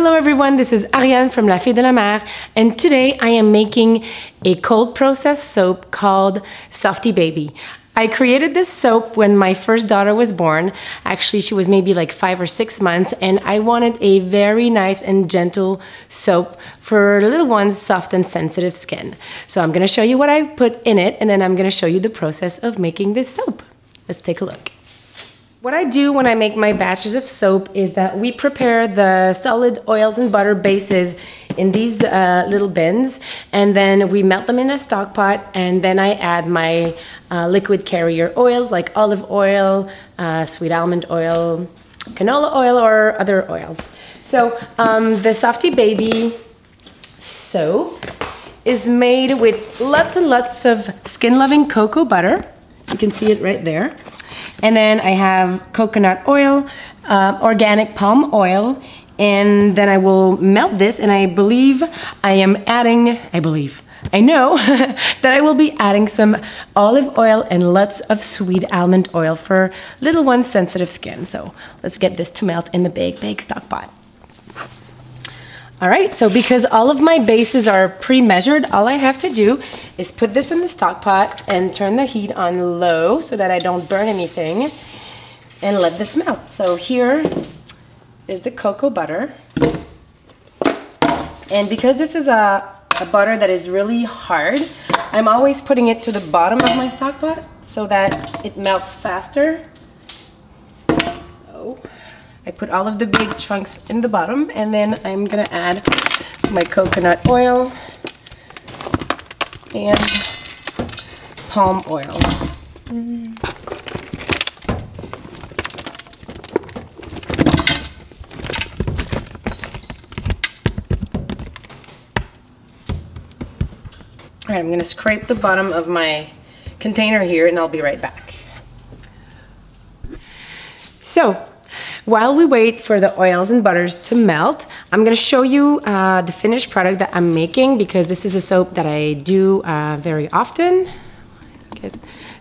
Hello everyone, this is Ariane from Iles-de-la-Madeleine, and today I am making a cold process soap called Softy Baby. I created this soap when my first daughter was born. Actually, she was maybe like 5 or 6 months, and I wanted a very nice and gentle soap for little one's soft and sensitive skin. So I'm gonna show you what I put in it, and then I'm gonna show you the process of making this soap. Let's take a look. What I do when I make my batches of soap is that we prepare the solid oils and butter bases in these little bins, and then we melt them in a stock pot, and then I add my liquid carrier oils like olive oil, sweet almond oil, canola oil, or other oils. So the Softy Baby soap is made with lots and lots of skin-loving cocoa butter. You can see it right there. And then I have coconut oil, organic palm oil, and then I will melt this, and I believe I am adding, I know that I will be adding some olive oil and lots of sweet almond oil for little one's sensitive skin. So let's get this to melt in the big stock pot. All right, so because all of my bases are pre-measured, all I have to do is put this in the stock pot and turn the heat on low so that I don't burn anything, and let this melt. So here is the cocoa butter. And because this is a butter that is really hard, I'm always putting it to the bottom of my stock pot so that it melts faster. So I put all of the big chunks in the bottom, and then I'm gonna add my coconut oil and palm oil. All right, I'm gonna scrape the bottom of my container here, and I'll be right back. So, while we wait for the oils and butters to melt, I'm gonna show you the finished product that I'm making, because this is a soap that I do very often.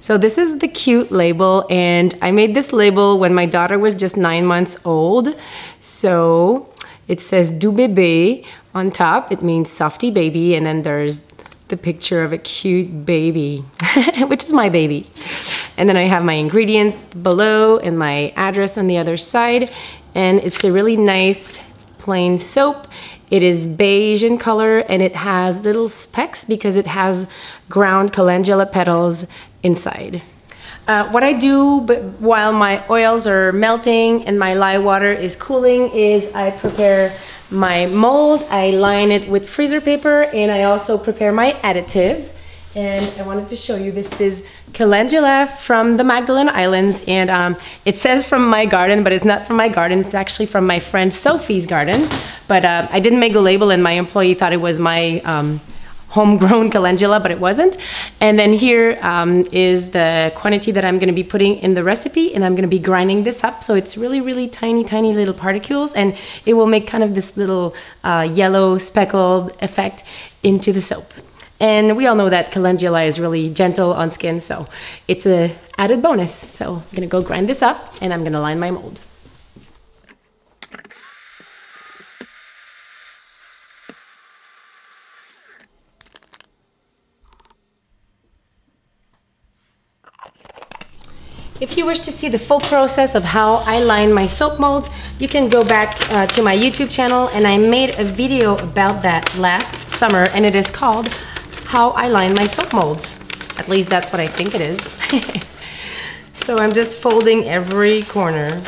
So this is the cute label, and I made this label when my daughter was just 9 months old. So it says "Du bébé" on top. It means Softy Baby, and then there's the picture of a cute baby, which is my baby. And then I have my ingredients below and my address on the other side. And it's a really nice plain soap. It is beige in color, and it has little specks because it has ground calendula petals inside. What I do while my oils are melting and my lye water is cooling is I prepare my mold. I line it with freezer paper, and I also prepare my additives. And I wanted to show you, this is calendula from the Magdalene Islands, and it says from my garden, but it's not from my garden. It's actually from my friend Sophie's garden. But I didn't make the label, and my employee thought it was my homegrown calendula, but it wasn't. And then here is the quantity that I'm gonna be putting in the recipe, and I'm gonna be grinding this up. So it's really tiny little particles, and it will make kind of this little yellow speckled effect into the soap. And we all know that calendula is really gentle on skin, so it's a added bonus. So I'm gonna go grind this up, and I'm gonna line my mold. If you wish to see the full process of how I line my soap molds, you can go back to my YouTube channel, and I made a video about that last summer, and it is called How I Line My Soap Molds. At least that's what I think it is. So I'm just folding every corner.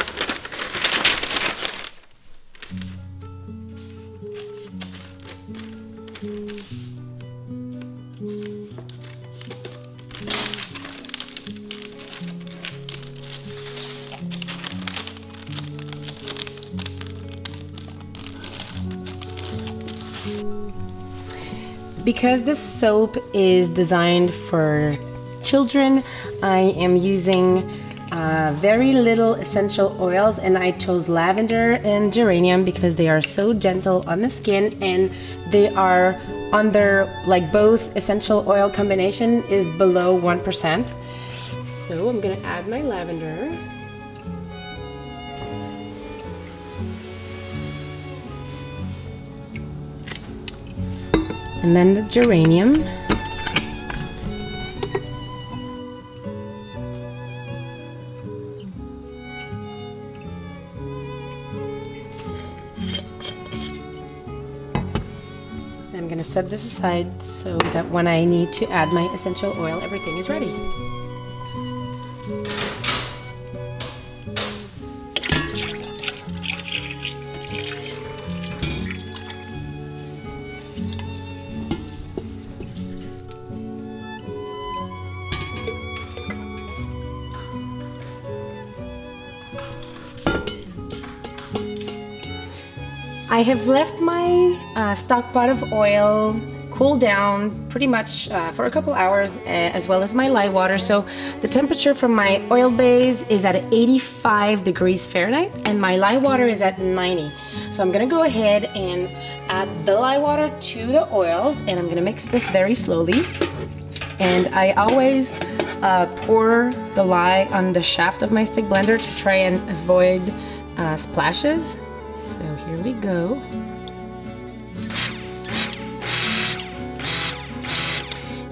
Because this soap is designed for children, I am using very little essential oils, and I chose lavender and geranium because they are so gentle on the skin, and they are under, like, both essential oil combination is below 1%. So I'm gonna add my lavender. And then the geranium. I'm gonna set this aside so that when I need to add my essential oil, everything is ready. I have left my stock pot of oil cool down pretty much for a couple hours, as well as my lye water. So the temperature from my oil base is at 85 degrees Fahrenheit and my lye water is at 90. So I'm gonna go ahead and add the lye water to the oils, and I'm gonna mix this very slowly. And I always pour the lye on the shaft of my stick blender to try and avoid splashes. So here we go.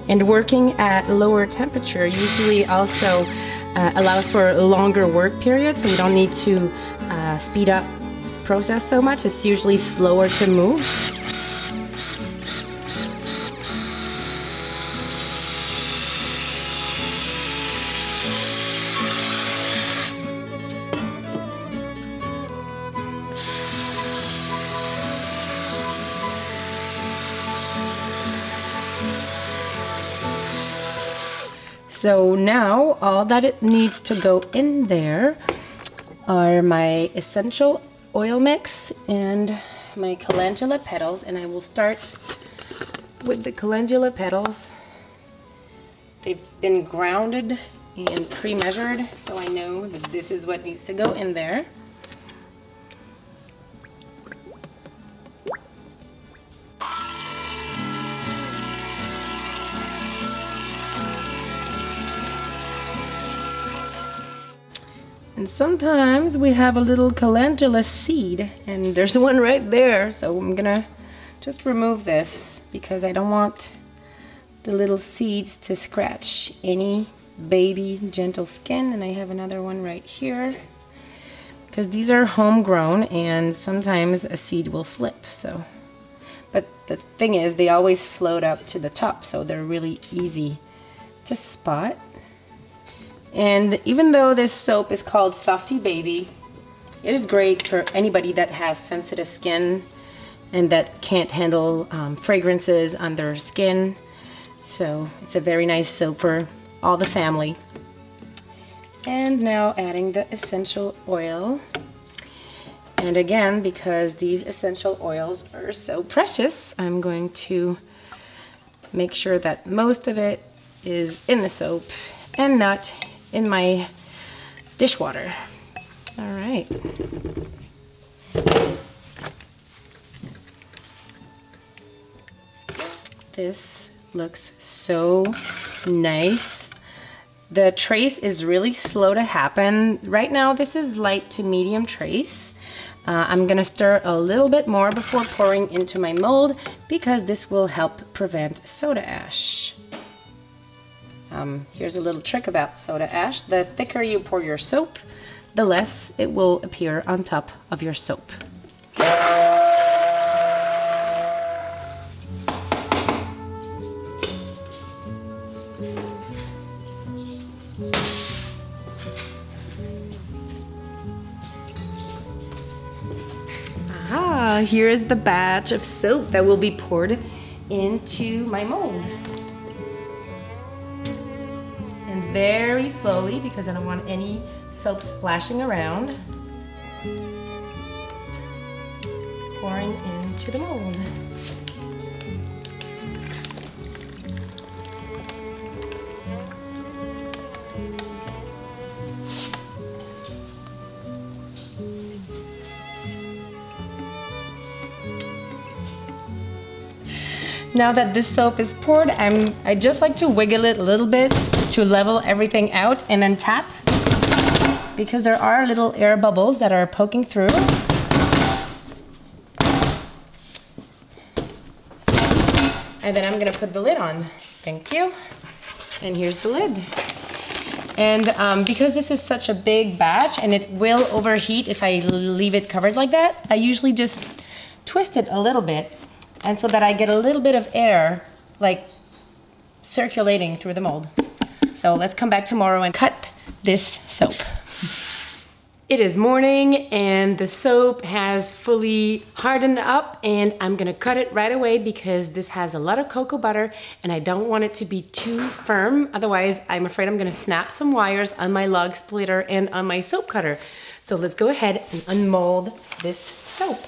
And working at lower temperature usually also allows for a longer work period, so we don't need to speed up process so much. It's usually slower to move. So now all that it needs to go in there are my essential oil mix and my calendula petals, and I will start with the calendula petals. They've been grounded and pre-measured, so I know that this is what needs to go in there. And sometimes we have a little calendula seed, and there's one right there, so I'm gonna just remove this because I don't want the little seeds to scratch any baby gentle skin. And I have another one right here because these are homegrown and sometimes a seed will slip. So, but the thing is, they always float up to the top, so they're really easy to spot. And even though this soap is called Softy Baby, it is great for anybody that has sensitive skin and that can't handle fragrances on their skin. So it's a very nice soap for all the family. And now adding the essential oil. And again, because these essential oils are so precious, I'm going to make sure that most of it is in the soap and not in my dishwater. All right. This looks so nice. The trace is really slow to happen. Right now, this is light to medium trace. I'm gonna stir a little bit more before pouring into my mold because this will help prevent soda ash. Here's a little trick about soda ash. The thicker you pour your soap, the less it will appear on top of your soap. Aha, here is the batch of soap that will be poured into my mold. And very slowly, because I don't want any soap splashing around, pouring into the mold. Now that this soap is poured, I just like to wiggle it a little bit to level everything out and then tap, because there are little air bubbles that are poking through. And then I'm gonna put the lid on. Thank you. And here's the lid. And because this is such a big batch and it will overheat if I leave it covered like that, I usually just twist it a little bit, and so that I get a little bit of air like circulating through the mold. So let's come back tomorrow and cut this soap. It is morning and the soap has fully hardened up, and I'm gonna cut it right away because this has a lot of cocoa butter and I don't want it to be too firm. Otherwise, I'm afraid I'm gonna snap some wires on my log splitter and on my soap cutter. So let's go ahead and unmold this soap.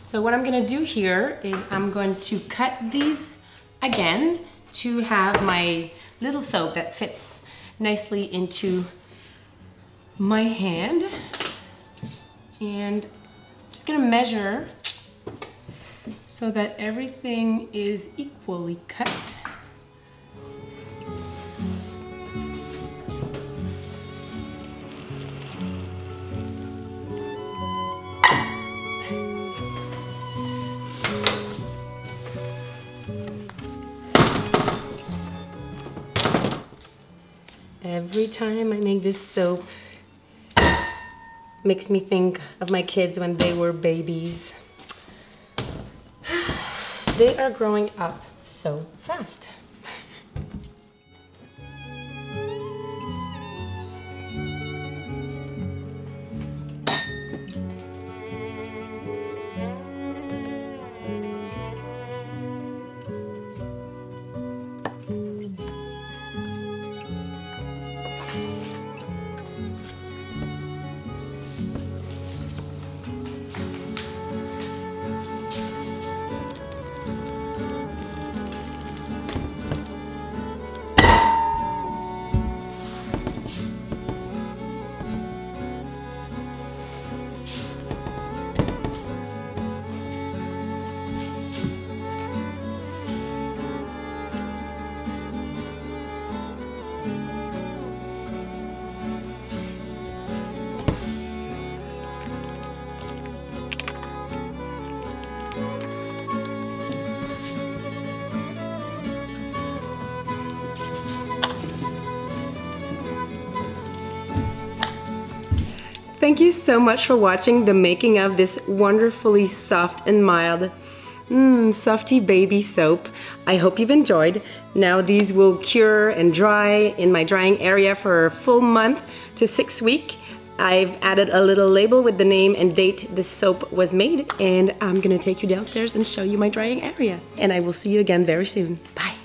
So what I'm gonna do here is I'm going to cut these again to have my little soap that fits nicely into my hand. And I'm just gonna measure so that everything is equally cut. Every time I make this soap, makes me think of my kids when they were babies. They are growing up so fast. Thank you so much for watching the making of this wonderfully soft and mild Softy baby soap. I hope you've enjoyed. Now these will cure and dry in my drying area for a full month to 6 weeks. I've added a little label with the name and date this soap was made, and I'm gonna take you downstairs and show you my drying area. And I will see you again very soon. Bye.